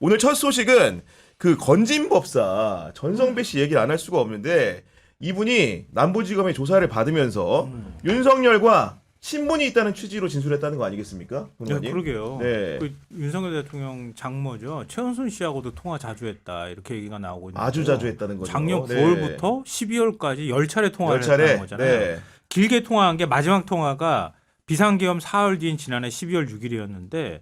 오늘 첫 소식은 그 건진법사 전성배 씨 얘기를 안 할 수가 없는데 이분이 남부지검의 조사를 받으면서 윤석열과 친분이 있다는 취지로 진술했다는 거 아니겠습니까? 네, 본관님? 그러게요. 네. 그 윤석열 대통령 장모죠. 최은순 씨하고도 통화 자주 했다. 이렇게 얘기가 나오고 있는데 아주 자주 했다는 거죠. 작년 네. 9월부터 12월까지 10차례 통화를 10차례? 했다는 거잖아요. 네. 길게 통화한 게 마지막 통화가 비상계엄 사흘 뒤인 지난해 12월 6일이었는데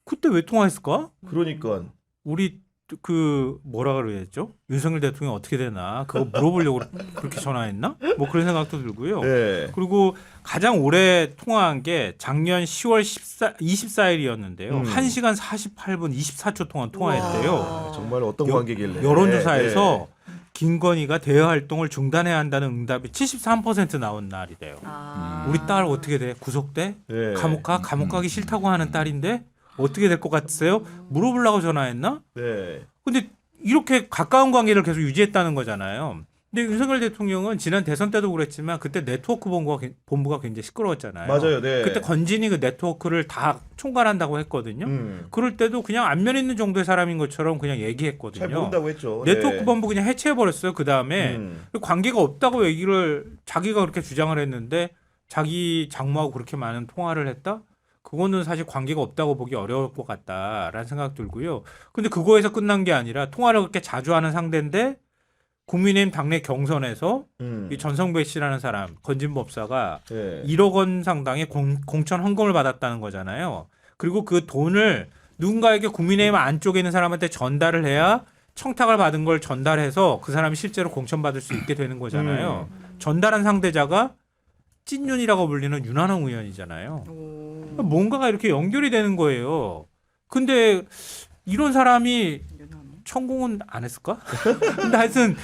그때 왜 통화했을까? 그러니까 우리 그 뭐라 그랬죠? 윤석열 대통령 어떻게 되나 그거 물어보려고 그렇게 전화했나? 뭐 그런 생각도 들고요. 네. 그리고 가장 오래 통화한 게 작년 10월 24일이었는데요. 1시간 48분 24초 동안 통화했대요. 아, 정말 어떤 관계길래? 여론조사에서 네. 김건희가 대외 활동을 중단해야 한다는 응답이 73% 나온 날이래요. 아. 우리 딸 어떻게 돼? 구속돼? 네. 감옥 가? 감옥 가기 싫다고 하는 딸인데 어떻게 될 것 같으세요? 물어보려고 전화했나? 네. 근데 이렇게 가까운 관계를 계속 유지했다는 거잖아요. 근데 윤석열 대통령은 지난 대선 때도 그랬지만 그때 네트워크 본부가 굉장히 시끄러웠잖아요. 맞아요. 네. 그때 건진이 그 네트워크를 다 총괄한다고 했거든요. 그럴 때도 그냥 안면 있는 정도의 사람인 것처럼 그냥 얘기했거든요. 잘 모른다고 했죠. 네트워크 네. 본부 그냥 해체해버렸어요. 그 다음에 관계가 없다고 얘기를 자기가 그렇게 주장을 했는데 자기 장모하고 그렇게 많은 통화를 했다? 그거는 사실 관계가 없다고 보기 어려울 것 같다라는 생각 들고요. 근데 그거에서 끝난 게 아니라 통화를 그렇게 자주 하는 상대인데 국민의힘 당내 경선에서 이 전성배 씨라는 사람 건진법사가 네. 1억 원 상당의 공천 헌금을 받았다는 거잖아요. 그리고 그 돈을 누군가에게 국민의힘 안쪽에 있는 사람한테 전달을 해야 청탁을 받은 걸 전달해서 그 사람이 실제로 공천받을 수 있게 되는 거잖아요. 전달한 상대자가 찐윤이라고 불리는 윤한홍 의원이잖아요. 뭔가가 이렇게 연결이 되는 거예요. 근데 이런 사람이 천공은 안 했을까? 근데 하여튼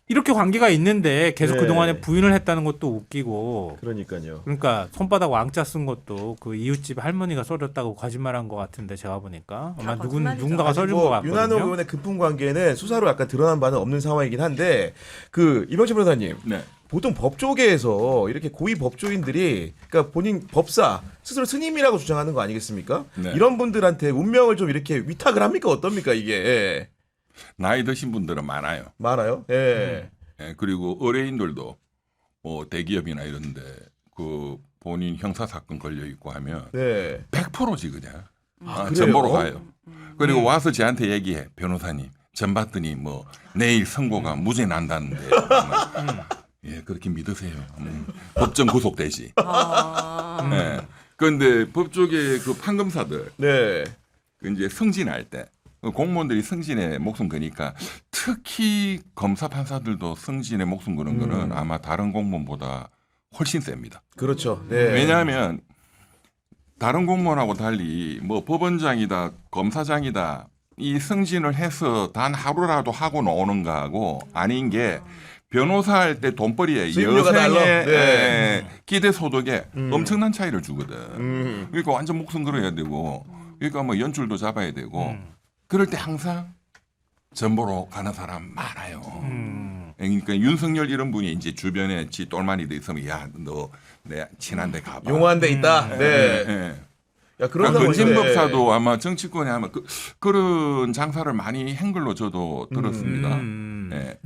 이렇게 관계가 있는데 계속 네. 그동안에 부인을 했다는 것도 웃기고 그러니까요. 그러니까 손바닥 왕자 쓴 것도 그 이웃집 할머니가 써줬다고 거짓말한 것 같은데 제가 보니까 아마 거짓말이죠. 누군가가 아직 써준 것 같거든요. 윤한홍 의원의 급품 관계는 수사로 약간 드러난 바는 없는 상황이긴 한데 그 이병철 변호사님 네. 보통 법조계에서 이렇게 고위 법조인들이 그러니까 본인 법사 스스로 스님이라고 주장하는 거 아니겠습니까? 네. 이런 분들한테 운명을 좀 이렇게 위탁을 합니까? 어떻습니까 이게? 나이 드신 분들은 많아요. 많아요. 예. 예, 그리고 의뢰인들도 뭐 대기업이나 이런데 그 본인 형사 사건 걸려 있고 하면 네. 100%지 그냥 그래요? 전보로 가요. 그리고 와서 저한테 얘기해 변호사님 전 봤더니 뭐 내일 선고가 무죄 난다는데 예 그렇게 믿으세요. 법정 구속되지. 예. 그런데 법조계 그 판검사들 네. 그 이제 승진할 때 공무원들이 승진에 목숨 거니까 특히 검사 판사들도 승진에 목숨 거는 거는 아마 다른 공무원보다 훨씬 셉니다. 그렇죠. 네. 왜냐하면 다른 공무원하고 달리 뭐 법원장이다 검사장이다 이 승진을 해서 단 하루라도 하고 나오는 거하고 아닌 게 변호사 할 때 돈벌이에 수입료가 달라. 여생의 네. 기대 소득에 엄청난 차이를 주거든. 그러니까 완전 목숨 걸어야 되고 그러니까 뭐 연줄도 잡아야 되고 그럴 때 항상 전보로 가는 사람 많아요. 그러니까 윤석열 이런 분이 이제 주변에 지 똘마니들 있으면 야 너 내 친한데 가봐. 용한 데 있다. 네. 예. 야 그런 그러니까 상황인데. 건진법사도 아마 정치권에 하면 그런 장사를 많이 한 걸로 저도 들었습니다. 예.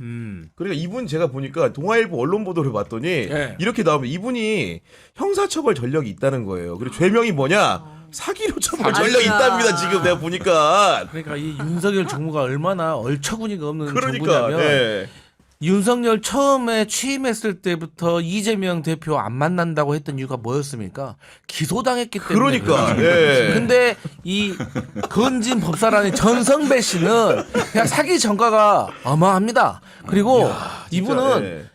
그러니까 이분 제가 보니까 동아일보 언론 보도를 봤더니 네. 이렇게 나오면 이분이 형사처벌 전력이 있다는 거예요. 그리고 죄명이 뭐냐? 사기로 처벌 전력이 아이고야. 있답니다. 지금 내가 보니까. 그러니까 이 윤석열 정부가 얼마나 얼처구니가 없는 그러니까. 정부냐면 네. 윤석열 처음에 취임했을 때부터 이재명 대표 안 만난다고 했던 이유가 뭐였습니까? 기소당했기 때문에. 그러니까. 그래요. 예. 근데 이 건진 법사라는 전성배 씨는 그냥 사기 전과가 어마합니다. 그리고 이분은 예.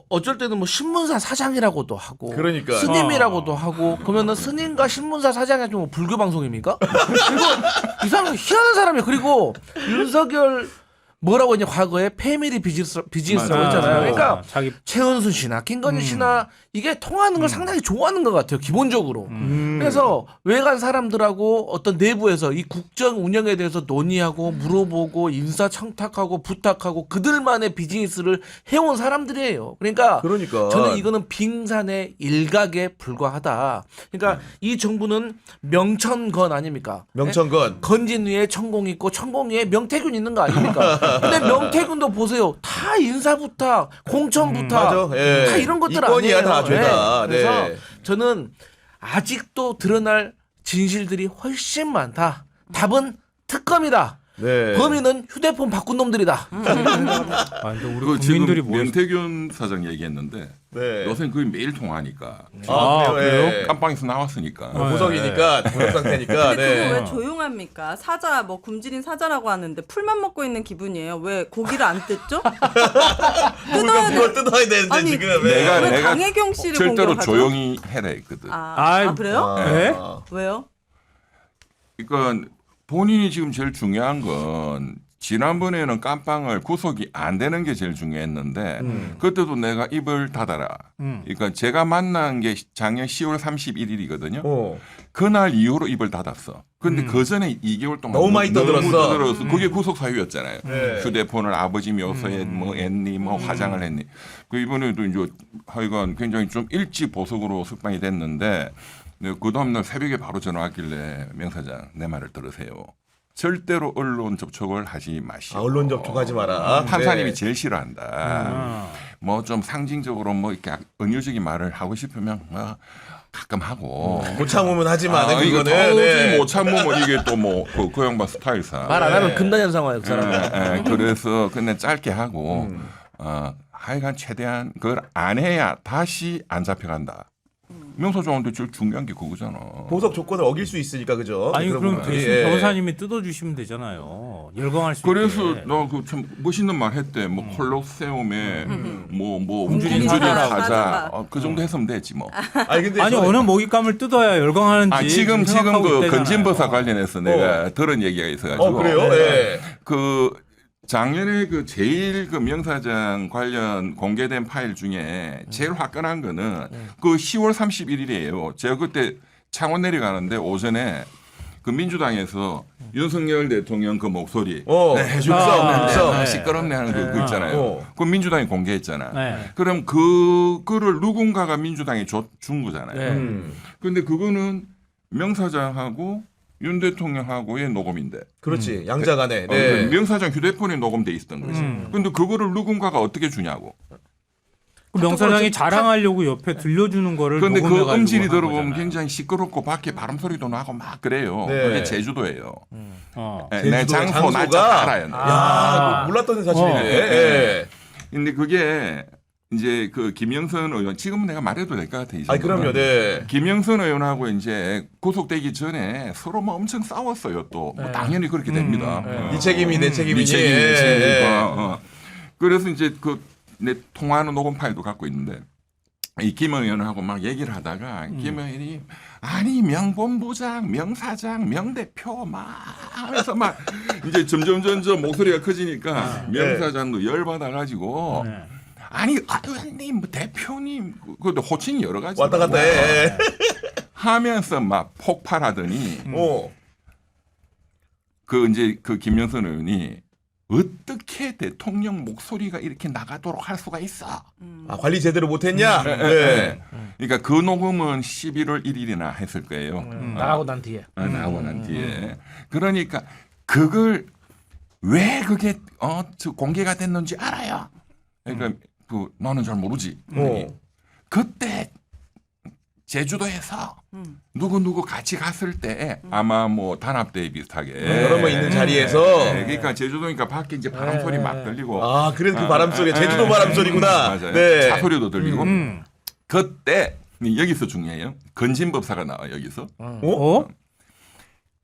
어쩔 때는 뭐 신문사 사장이라고도 하고 그러니까. 스님이라고도 하고 그러면은 스님과 신문사 사장이 좀 불교 방송입니까? 그리고 이 사람 희한한 사람이에요. 그리고 윤석열 뭐라고 했냐 과거에 패밀리 비즈니스라고 했잖아요. 그러니까 자기 최은순 씨나 김건희 씨나 이게 통하는 걸 상당히 좋아하는 것 같아요. 기본적으로. 그래서 외간 사람들하고 어떤 내부에서 이 국정 운영에 대해서 논의하고 물어보고 인사 청탁하고 부탁하고 그들만의 비즈니스를 해온 사람들이에요. 그러니까 저는 이거는 빙산의 일각에 불과하다. 그러니까 이 정부는 명천건 아닙니까? 명천건. 건진 위에 천공 있고 천공 위에 명태균 있는 거 아닙니까? 근데 명태균도 보세요. 다 인사 부탁, 공천 부탁, 맞아. 예. 다 이런 것들 이건이야, 아니에요. 다 죄다. 네. 그래서 네. 저는 아직도 드러날 진실들이 훨씬 많다. 답은 특검이다. 네. 범인은 휴대폰 바꾼 놈들이다. 근데 우리 그 국민들이 지금 뭐 명태균 사장 얘기했는데 네. 요새 거의 매일 통화하니까 그래요? 예. 깜빵에서 나왔으니까 보석이니까 보석 상태니까. 근데 네. 그거 왜 조용합니까? 사자 뭐 굶주린 사자라고 하는데 풀만 먹고 있는 기분이에요. 왜 고기를 안 뜯죠? 뜯어야 돼. 그걸 뜯어야 되는데 아니, 지금. 내가 왜 강혜경 씨를 절대로 공격하죠? 조용히 해라 했거든. 아 그래요? 네? 왜요? 그러니까 본인이 지금 제일 중요한 건 지난번에는 깜빵을 구속이 안 되는 게 제일 중요했는데 그때도 내가 입을 닫아라. 그러니까 제가 만난 게 작년 10월 31일이거든요. 그날 이후로 입을 닫았어. 근데 그 전에 2개월 동안 너무 많이 떠들었어. 그게 구속 사유였잖아요. 네. 휴대폰을 아버지 묘소에 뭐 했니, 뭐 화장을 했니. 그 이번에도 이제 하여간 굉장히 좀 일찍 보석으로 석방이 됐는데 그 다음날 새벽에 바로 전화 왔길래 명 사장 내 말을 들으세요. 절대로 언론 접촉을 하지 마시오. 언론 접촉하지 마라. 판사님이 네. 제일 싫어한다. 뭐 좀 상징적으로 뭐 이렇게 은유적인 말을 하고 싶으면 뭐 가끔 하고. 못 참으면 하지 마. 이거 그거는. 도저히 네. 못 참으면 이게 또 뭐 그 양반 스타일상. 말 안 하면 금단현상 와요. 그 사람은. 그래서 그냥 짧게 하고 하여간 최대한 그걸 안 해야 다시 안 잡혀간다. 명사장한테 제일 중요한 게 그거잖아. 보석 조건을 어길 수 있으니까 그죠? 아니 그런 그럼 부분이. 대신 예. 변호사님이 뜯어주시면 되잖아요. 열광할 수 그래서 있게. 나 그 참 멋있는 말 했대. 뭐 콜로세움에 뭐 굶주린 굶주린 사자. 사자 그 정도 했으면 되지 뭐. 아니 근데 아니 저는- 어느 먹잇감을 뜯어야 열광하는지 지금 생각하고 그 있다잖아요. 건진법사 관련해서 내가 들은 얘기가 있어가지고. 그래요? 예. 그 작년에 그 제일 그 명사장 관련 공개된 파일 중에 제일 화끈한 거는 그 10월 31일이에요. 제가 그때 창원 내려가는데 오전에 그 민주당에서 윤석열 대통령 그 목소리 죽성. 네. 시끄럽네 하는 거 있잖아요. 그 민주당이 공개했잖아. 네. 그럼 그거를 누군가가 민주당에 준 거잖아요. 네. 근데 그거는 명사장하고 윤 대통령하고의 녹음인데. 그렇지. 양자간에. 그 네. 명사장 휴대폰에 녹음돼 있었던 거지. 근데 그거를 누군가가 어떻게 주냐고. 그 명사장이 자랑하려고 옆에 들려주는 거를 그런데 그 녹음해가지고 음질이 한 들어보면 거잖아요. 굉장히 시끄럽고 밖에 바람 소리도 나고 막 그래요. 네. 그게 제주도예요. 내 제주도의 장소 장소가? 날짜 다 알아요. 야, 몰랐던 사실이네. 예. 근데 그게 이제 그 김영선 의원 지금은 내가 말해도 될 것 같아. 이 아니 정도는. 그럼요. 네. 김영선 의원하고 이제 구속되기 전에 서로 뭐 엄청 싸웠어요. 또 뭐 당연히 그렇게 됩니다. 네 책임이 내 책임이니. 네 책임이 내 예. 책임이니까. 그래서 이제 그 내 통화하는 녹음 파일도 갖고 있는데 이 김 의원하고 막 얘기를 하다가 김 의원이 아니 명본부장, 명사장, 명대표 막 하면서 막 이제 점점 목소리가 커지니까 명사장도 열받아 가지고 아니 의원님, 뭐 대표님, 그것도 호칭이 여러 가지 왔다 갔다 해. 하면서 막 폭발하더니 오. 그 이제 그 김영선 의원이 어떻게 대통령 목소리가 이렇게 나가도록 할 수가 있어? 아, 관리 제대로 못했냐? 네. 그러니까 그 녹음은 11월 1일이나 했을 거예요. 나가고 난 뒤에. 나오고 난 뒤에. 그러니까 그걸 왜 그게 저 공개가 됐는지 알아요. 그러니까 그 나는 잘 모르지. 그때 제주도에서 누구 같이 갔을 때 아마 뭐 단합대회 비슷하게 여러 명 있는 자리에서. 네, 그러니까 제주도니까 밖에 이제 바람 소리 막 들리고 아, 그래서 그 바람 소리, 제주도 바람 소리구나. 맞아요. 네. 차 소리도 들리고 그때 여기서 중요해요. 건진법사가 나와 여기서 어?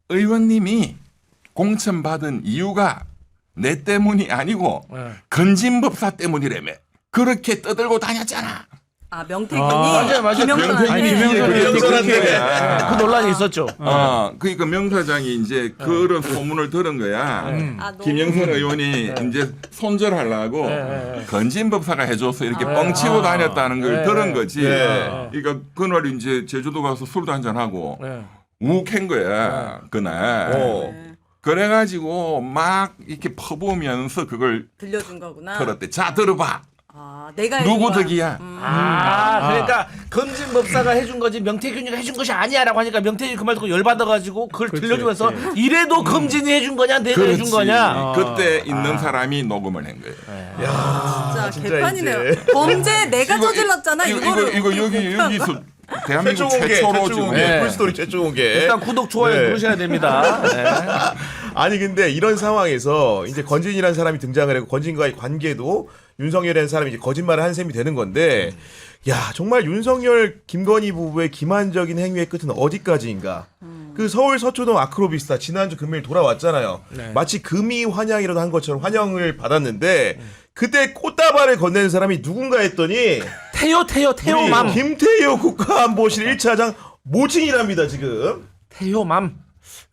의원님이 공천받은 이유가 내 때문이 아니고 건진법사 때문이라며 그렇게 떠들고 다녔잖아. 아 명태균이 맞아요, 맞아요. 김영선한테 아니, 김영선한테 그 논란이 있었죠. 그러니까 명사장이 이제 그런 소문을 들은 거야. 아, 너무- 김영선 의원이 이제 손절하려고 건진법사가 해줘서 이렇게 뻥치고 다녔다는 걸 들은 거지. 네. 그러니까 그날 이제 제주도 가서 술도 한잔 하고 네. 욱한 거야 그날. 네. 그래가지고 막 이렇게 퍼부으면서 그걸 들려준 거구나. 들었대. 자 들어봐. 아 내가 해준 누구 거야. 덕이야? 그러니까 건진법사가 해준 거지 명태균이가 해준 것이 아니야라고 하니까 명태균이 그 말 듣고 열받아가지고 그걸 그렇지, 들려주면서 그렇지. 이래도 검진이 해준 거냐 내가 해준 거냐. 그때 있는 사람이 녹음을 한 거예요. 진짜 진짜 개판이네요. 이제. 범죄 내가 저질렀잖아. 이거를 이거 어떻게 여기서 대한민국 최초 공개, 최초로 최초 지금 공개, 네. 풀스토리 최초 공개. 일단 구독 좋아요 네. 누르셔야 됩니다. 네. 아니 근데 이런 상황에서 이제 건진이라는 사람이 등장을 하고 건진과의 관계도 윤석열이라는 사람이 이제 거짓말을 한 셈이 되는 건데, 야 정말 윤석열 김건희 부부의 기만적인 행위의 끝은 어디까지인가? 그 서울 서초동 아크로비스타 지난주 금요일 돌아왔잖아요. 네. 마치 금이 환영이라도 한 것처럼 환영을 받았는데 그때 꽃다발을 건네는 사람이 누군가 했더니 태호맘. 우리 김태효 국가안보실 1차장 모친이랍니다 지금. 태호맘.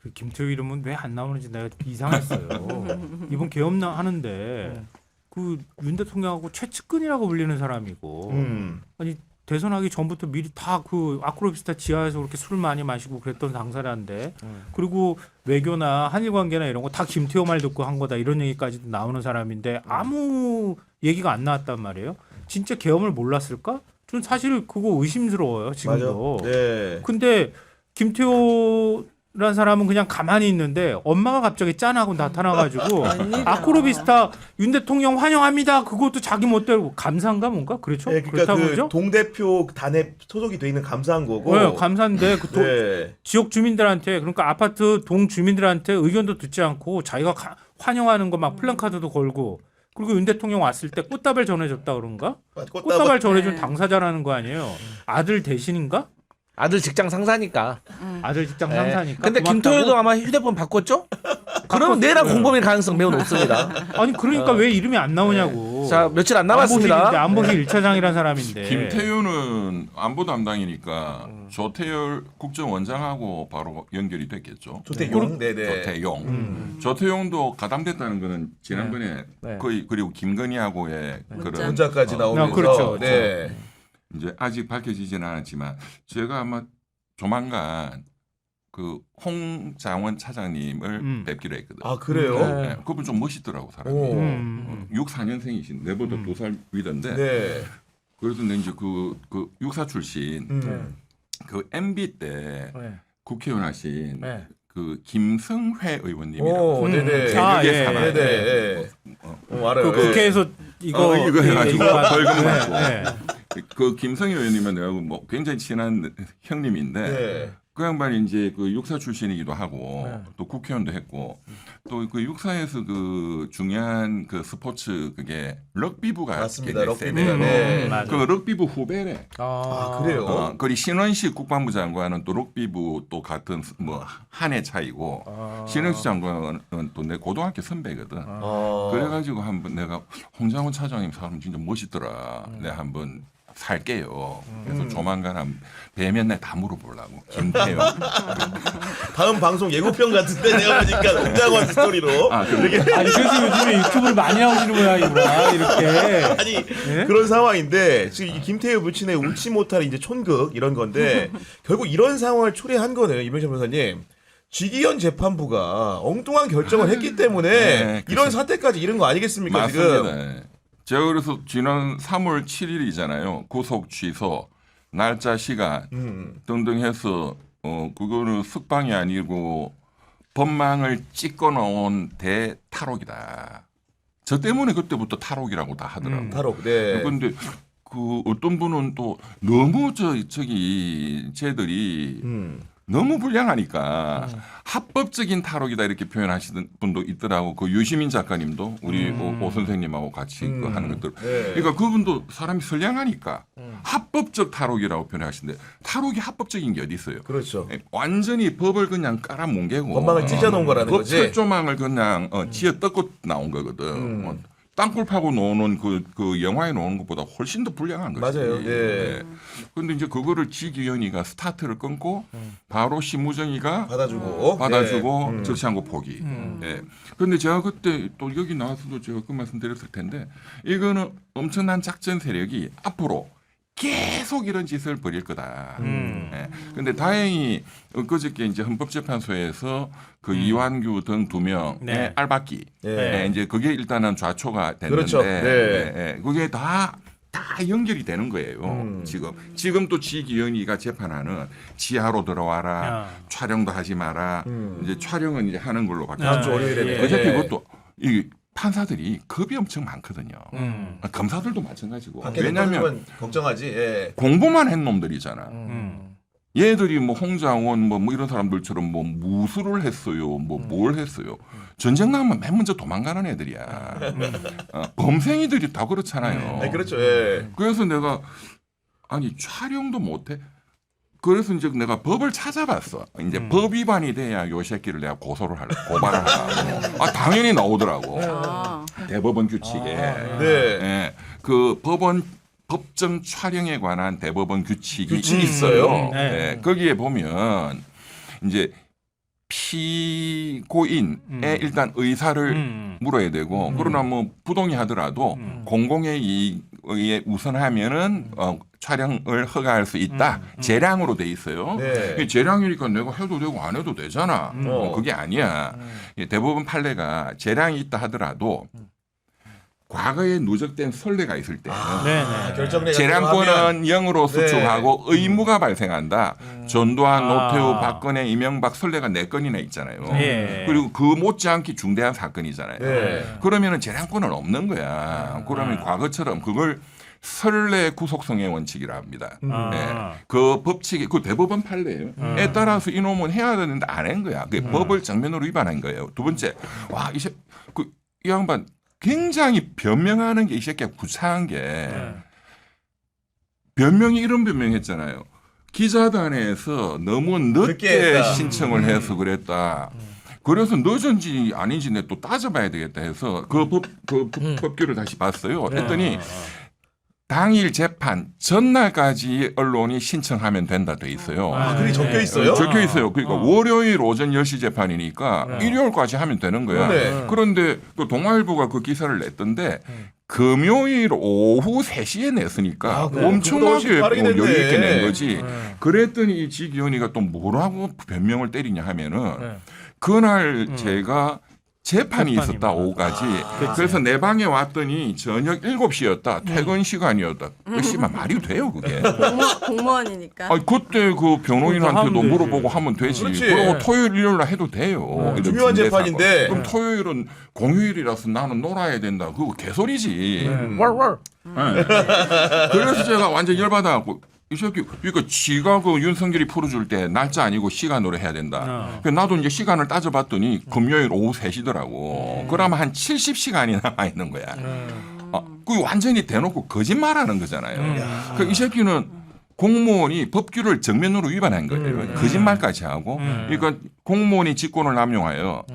그 김태우 이름은 왜 안 나오는지 내가 이상했어요. 이번 계엄 하는데 그 윤 대통령하고 최측근이라고 불리는 사람이고 아니 대선하기 전부터 미리 다 그 아크로비스타 지하에서 그렇게 술을 많이 마시고 그랬던 당사자인데 그리고 외교나 한일 관계나 이런 거 다 김태호 말 듣고 한 거다 이런 얘기까지도 나오는 사람인데 아무 얘기가 안 나왔단 말이에요. 진짜 계엄을 몰랐을까? 전 사실 그거 의심스러워요 지금도. 맞아. 네. 근데 김태호라는 사람은 그냥 가만히 있는데 엄마가 갑자기 짠하고 나타나가지고 웬일이야. 아크로비스타 윤 대통령 환영합니다. 그것도 자기 멋대로 감사인가 뭔가 그렇죠? 네, 그러니까 그렇다고 그 그러죠? 동대표 단에 소속이 돼 있는 감사한 거고. 네, 감사인데 그 네. 지역 주민들한테 그러니까 아파트 동 주민들한테 의견도 듣지 않고 자기가 환영하는 거 막 플랜카드도 걸고 그리고 윤 대통령 왔을 때 꽃다발 전해줬다 그런가? 꽃다발 전해준 네. 당사자라는 거 아니에요? 아들 대신인가? 아들 직장 상사니까. 아들 직장 네. 상사니까. 근데 고맙다고? 김태효도 아마 휴대폰 바꿨죠? 그럼 내랑 공범일 가능성 매우 높습니다. 아니 그러니까 왜 이름이 안 나오냐고. 자 며칠 안 남았습니다. 안보실 1차장이라는 사람인데. 김태효는 안보 담당이니까 조태열 국정원장하고 바로 연결이 됐겠죠. 조태용. 네네. 조태용. 조태용도 가담됐다는 거는 지난번에 네. 거의 그리고 김건희하고의 그런 문자까지 나오면서. 그렇죠. 네. 이제 아직 밝혀지지는 않았지만 제가 아마 조만간 그 홍장원 차장님을 뵙기로 했거든. 아 그래요? 네. 그분 좀 멋있더라고 사람이. 오. 64년생이신 내보다 2살 위던데. 네. 그래서 내 이제 그 육사 출신 그 MB 때 네. 국회의원 하신 네. 그 김성회 의원님이라고. 오, 네네. 아, 개혁의 예. 사나이. 네네. 알아요. 그 국회에서 이거 이거 해가지고 벌금 받고. 네. 그 김성회 의원님은 내가 뭐 굉장히 친한 형님인데 네. 그 양반이 이제 그 육사 출신이기도 하고 네. 또 국회의원도 했고 또 그 육사에서 그 중요한 그 스포츠 그게 럭비부가 맞습니다. 굉장히 럭비부가. 세대요. 네. 맞아. 그 럭비부 후배래. 아 그래요? 그리 신원식 국방부 장관은 또 럭비부 또 같은 뭐 한 해 차이고 신원식 장관은 또 내 고등학교 선배거든. 그래가지고 한번 내가 홍장원 차장님 사람 진짜 멋있더라. 내가 한번 살게요. 그래서 조만간 한 뵈면 내가 다 물어보려고. 김태형. 다음 방송 예고편 같은데 내가 보니까 홍장원 스토리로. 아, 그래. 아니 그래서 요즘에 유튜브를 많이 하시는 모양이구나 이렇게. 아니 네? 그런 상황인데 지금 이 김태효 부친의 웃지 못할 이제 촌극 이런 건데 결국 이런 상황을 초래한 거는 이병철 변호사님 지기현 재판부가 엉뚱한 결정을 했기 때문에 네, 이런 그쵸. 사태까지 이른 거 아니겠습니까 지금? 맞습니다. 제가 그래서 지난 3월 7일이잖아요. 구속 취소, 날짜, 시간 등등 해서 그거는 석방이 아니고 법망을 찍어 놓은 대탈옥이다. 저 때문에 그때부터 탈옥이라고 다 하더라고요. 탈옥. 네. 그런데 그 어떤 분은 또 너무 저기 쟤들이 너무 불량하니까 합법적인 탈옥이다 이렇게 표현하시는 분도 있더라고. 그 유시민 작가님도 우리 오 선생님하고 같이 그 하는 것들. 네. 그러니까 그분도 사람이 선량하니까 합법적 탈옥이라고 표현하시는데 탈옥이 합법적인 게 어디 있어요? 그렇죠. 완전히 법을 그냥 깔아뭉개고 법망을 찢어놓은 거라는 법 거지. 철조망을 그냥 지어 뜯고 나온 거거든. 땅굴 파고 노는 그 영화에 나오는 것보다 훨씬 더 불량한 거지. 맞아요. 예. 그런데 이제 그거를 지기현이가 스타트를 끊고 바로 심우정이가 받아주고 예. 적시한 거 포기. 예. 그런데 제가 그때 또 여기 나와서도 제가 그 말씀드렸을 텐데 이거는 엄청난 작전 세력이 앞으로 계속 이런 짓을 벌일 거다. 예. 근데 다행히 그저께 이제 헌법재판소에서 그 이완규 등 2명의 네. 알박기. 예. 예, 이제 그게 일단은 좌초가 됐는데 그렇죠. 네. 예, 예. 그게 다 연결이 되는 거예요. 지금 또 지기현이가 재판하는 지하로 들어와라, 촬영도 하지 마라. 이제 촬영은 이제 하는 걸로 다음 주 바뀌었죠. 월요일에 어차피 그것도 이 판사들이 겁이 엄청 많거든요. 음. 검사들도 마찬가지고. 왜냐면 왜냐하면 걱정하지. 예. 공부만 한 놈들이잖아. 음. 얘들이 뭐 홍장원 뭐 이런 사람들처럼 뭐 무술을 했어요, 뭐 뭘 했어요. 전쟁 나면 맨 먼저 도망가는 애들이야. 범생이들이 다 그렇잖아요. 아니, 그렇죠. 예. 그래서 내가 아니 촬영도 못해. 그래서 이제 내가 법을 찾아봤어. 이제 법 위반이 돼야 요 새끼를 내가 고발을 하라고. 아 당연히 나오더라고. 아. 대법원 규칙에. 네. 예, 그 법정 촬영에 관한 대법원 규칙이 규칙이 있어요. 네. 예, 거기에 보면 이제 피고인의 일단 의사를 물어야 되고 그러나 뭐 부동의하더라도 공공의 이익에 우선하면은 촬영을 허가할 수 있다. 재량으로 돼 있어요. 네. 재량이니까 내가 해도 되고 안 해도 되잖아. 그게 아니야. 대법원 판례가 재량이 있다 하더라도 과거에 누적된 선례가 있을 때 네네. 결정내 재량권은 0으로 네. 수축하고 의무가 발생한다. 전두환, 아. 노태우, 박근혜, 이명박 선례가 4건이나 있잖아요. 예. 그리고 그 못지않게 중대한 사건이잖아요. 네. 그러면은 재량권은 없는 거야. 그러면 과거처럼 그걸 선례 구속성의 원칙이라 합니다. 아. 네. 그 법칙이 그 대법원 판례에 따라서 이놈은 해야 되는데 안 한 거야. 그 법을 정면으로 위반한 거예요. 두 번째, 와 이제 이 양반 굉장히 변명하는 게 이 새끼가 구차한 게 변명이 이런 변명했잖아요. 기자단에서 너무 늦게 늦게 했다. 신청을 해서 그랬다. 그래서 늦은지 아닌지 내 또 따져봐야 되겠다 해서 그 법규를 다시 봤어요. 했더니 당일 재판 전날까지 언론이 신청하면 된다 돼 있어요. 아, 글이 적혀 있어요? 적혀 있어요. 그러니까 월요일 오전 10시 재판이니까 일요일까지 하면 되는 거야. 네. 그런데 그 동아일보가 그 기사를 냈던데 금요일 오후 3시에 냈으니까 아, 그래요? 엄청나게 그보다 훨씬 빠르게 뭐 여유 있게 냈네. 낸 거지. 그랬더니 이 지기현이가 또 뭐라고 변명을 때리냐 하면은 그날 제가 재판이 있었다, 오후까지. 그래서 내 방에 왔더니 저녁 7시였다, 퇴근 시간이었다. 그 씨발 말이 돼요, 그게. 공무원이니까. 아니, 그때 그 변호인한테도 하면 되지. 물어보고 하면 되지. 그렇지. 그리고 토요일, 일요일 날 해도 돼요. 이런 중요한 중대 재판인데. 사건. 그럼 토요일은 공휴일이라서 나는 놀아야 된다. 그거 개소리지. 월월. 네. 그래서 제가 완전 열받아갖고 이 새끼 그러니까 지가 그 윤석열이 풀어줄 때 날짜 아니고 시간으로 해야 된다. 그래서 나도 이제 시간을 따져봤더니 금요일 오후 3시더라고. 그러면 한 70시간이 남아 있는 거야. 그 완전히 대놓고 거짓말하는 거잖아요. 그 이 새끼는 공무원이 법규를 정면으로 위반한 거예요. 거짓말까지 하고. 그러니까 공무원이 직권을 남용하여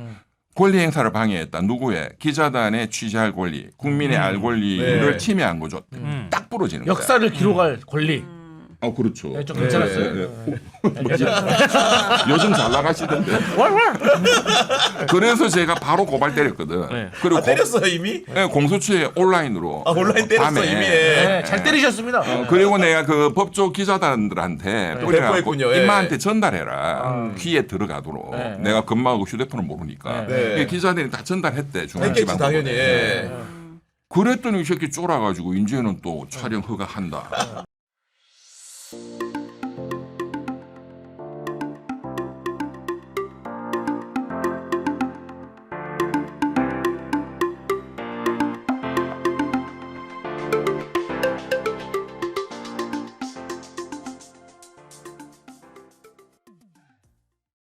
권리 행사를 방해했다. 누구의? 기자단의 취재할 권리, 국민의 알 권리를 네. 침해한 거죠. 딱 부러지는 거야. 역사를 기록할 권리. 그렇죠. 네, 좀 괜찮았어요. 뭐지? 요즘 잘 나가시던데. 그래서 제가 바로 고발 때렸거든. 네. 그리고 때렸어요 이미? 공소처에 온라인으로. 온라인 때렸어 밤에. 이미. 네, 잘 때리셨습니다. 그리고 내가 그 법조 기자단들한테 그래갖고 배포했군요. 예. 임마한테 전달해라. 귀에 들어가도록. 네. 내가 금마하고 휴대폰을 모르니까. 네. 기자들이 다 전달했대. 했겠지 중앙지방. 당연히. 예. 그랬더니 이 새끼 쫄아가지고 이제는 또 촬영 허가한다.